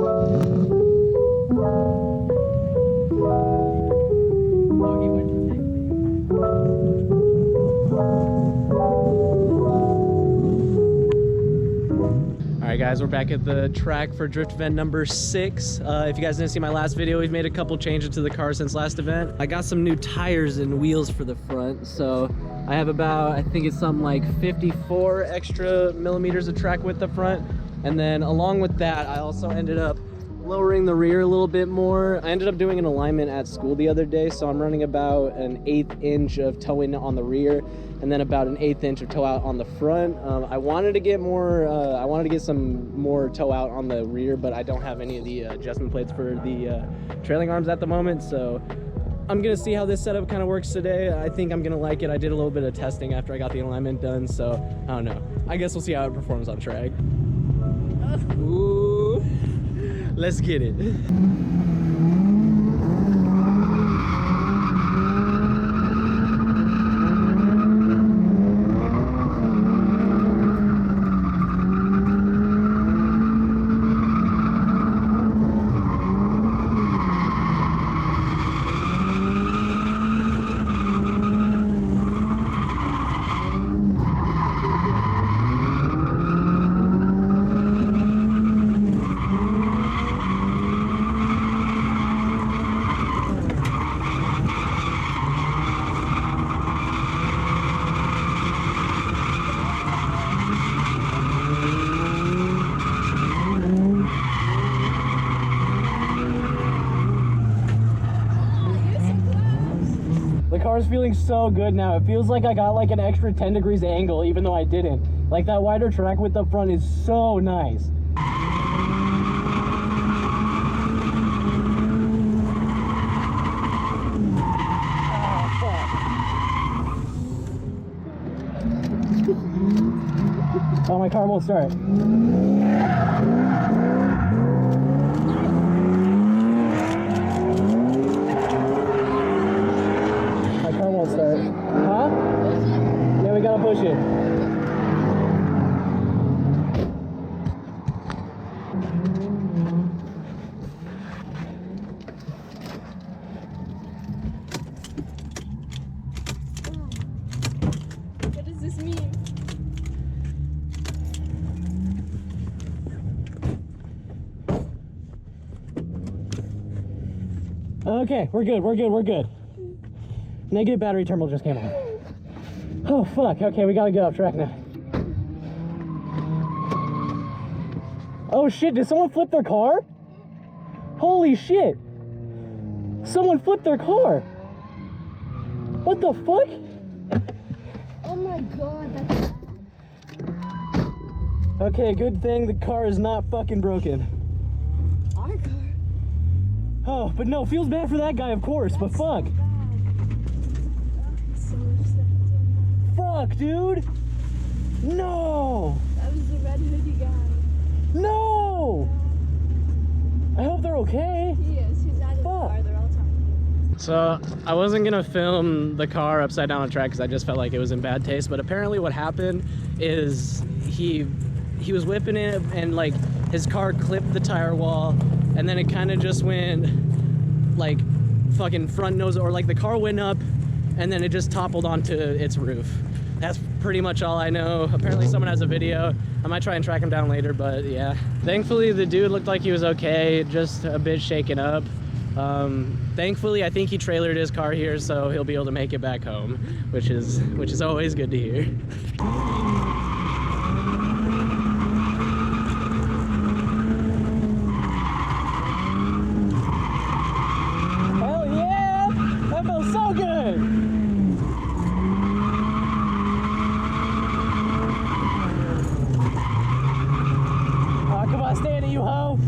Alright guys, we're back at the track for drift event number 6. If you guys didn't see my last video, we've made a couple changes to the car since last event. I got some new tires and wheels for the front, so I have about, I think it's something like 54 extra millimeters of track width up front. And then along with that, I also ended up lowering the rear a little bit more. I ended up doing an alignment at school the other day, so I'm running about an 1/8 inch of toe in on the rear, and then about an 1/8 inch of toe out on the front. I wanted to get more, I wanted to get some more toe out on the rear, but I don't have any of the adjustment plates for the trailing arms at the moment, so I'm gonna see how this setup kind of works today. I think I'm gonna like it. I did a little bit of testing after I got the alignment done, so I don't know. I guess we'll see how it performs on track. Ooh, let's get it. The car's feeling so good now. It feels like I got like an extra 10 degrees angle, even though I didn't. Like that wider track width up front is so nice. Oh, my car won't start. Start. Huh? Yeah, we gotta push it. What does this mean? Okay, we're good, we're good, we're good. Negative battery terminal just came on. Oh fuck, okay, we gotta get off track now. Oh shit, did someone flip their car? Holy shit! Someone flipped their car! What the fuck? Oh my god, that's... Okay, good thing the car is not fucking broken. Our car? Oh, but no, feels bad for that guy, of course, but fuck. Fuck, dude! No! That was the red hoodie guy. No! I hope they're okay. He is. He's out of the car. They're all talking. So, I wasn't gonna film the car upside down on track because I just felt like it was in bad taste, but apparently what happened is he was whipping it and like his car clipped the tire wall and then it kind of just went like fucking front nose, or like the car went up and then it just toppled onto its roof. That's pretty much all I know. Apparently someone has a video. I might try and track him down later, but yeah. Thankfully the dude looked like he was okay, just a bit shaken up. Thankfully I think he trailered his car here, so he'll be able to make it back home, which is always good to hear. Hell yeah! That felt so good! Come on, stand it, you hoe!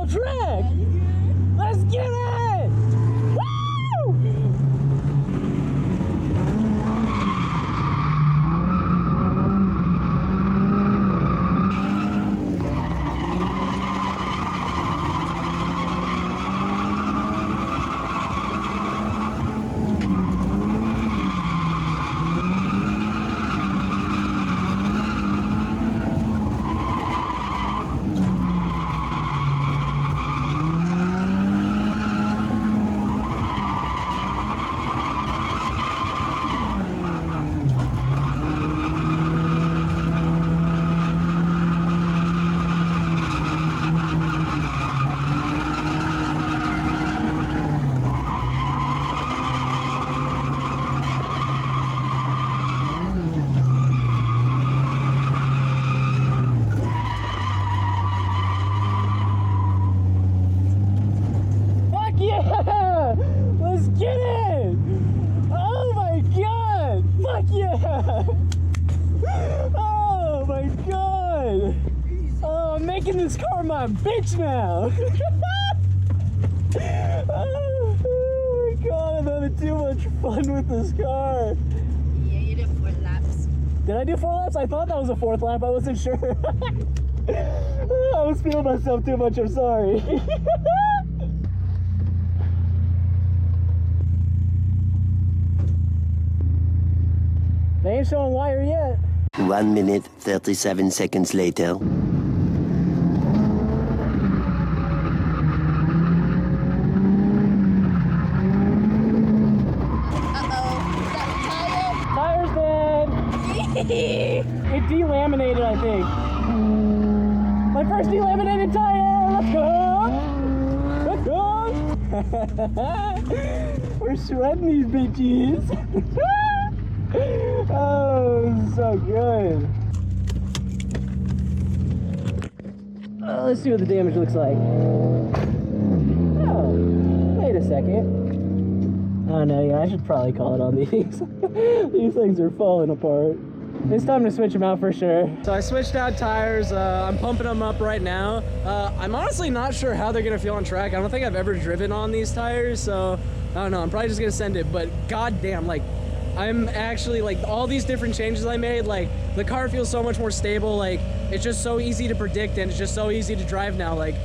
whole track. Let's get it! Woo! Making this car my bitch now. Oh my god, I'm having too much fun with this car. Yeah, you did 4 laps. Did I do 4 laps? I thought that was a 4th lap. I wasn't sure. I was feeling myself too much. I'm sorry. They ain't showing wire yet. 1 minute, 37 seconds later. It delaminated, I think. My first delaminated tire! Let's go! Let's go! We're shredding these bitches! Oh, so good. Let's see what the damage looks like. Oh, wait a second. Oh no, yeah, I should probably call it on these. These things are falling apart. It's time to switch them out for sure. So I switched out tires. I'm pumping them up right now. I'm honestly not sure how they're gonna feel on track. I don't think I've ever driven on these tires, so I don't know. I'm probably just gonna send it, but goddamn, like, I'm actually, like, all these different changes I made, like, the car feels so much more stable. Like, it's just so easy to predict, and it's just so easy to drive now. Like,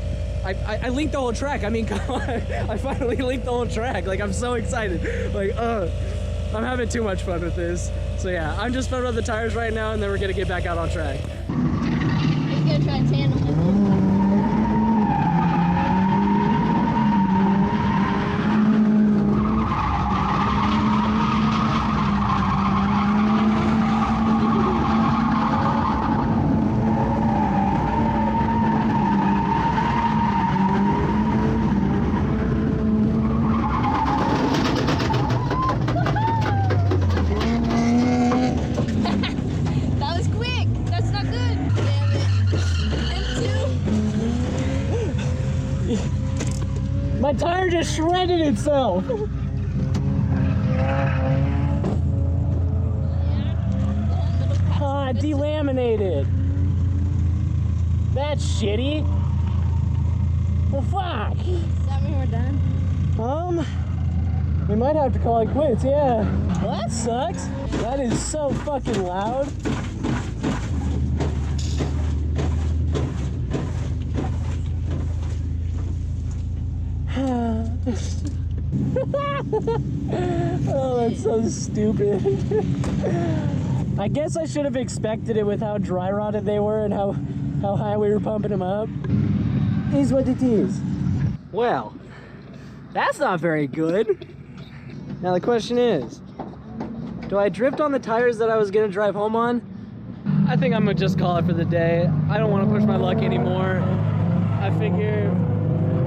I linked the whole track. I mean, come on. I finally linked the whole track. Like, I'm so excited. Like, I'm having too much fun with this. So yeah, I'm just filling up the tires right now, and then we're gonna get back out on track. He's gonna try and tandem with it. My tire just shredded itself. Ah, delaminated. That's shitty. Well, fuck. Does that mean we're done? We might have to call it quits, yeah. Well, that sucks. That is so fucking loud. Oh, that's so stupid. I guess I should have expected it with how dry rotted they were and how high we were pumping them up. It is what it is. Well, that's not very good. Now the question is, do I drift on the tires that I was gonna drive home on? I think I'm gonna just call it for the day. I don't want to push my luck anymore. I figure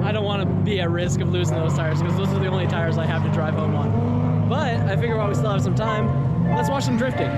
I don't want to be at risk of losing those tires because those are the only tires I have to drive home on. But I figure while we still have some time, let's watch some drifting.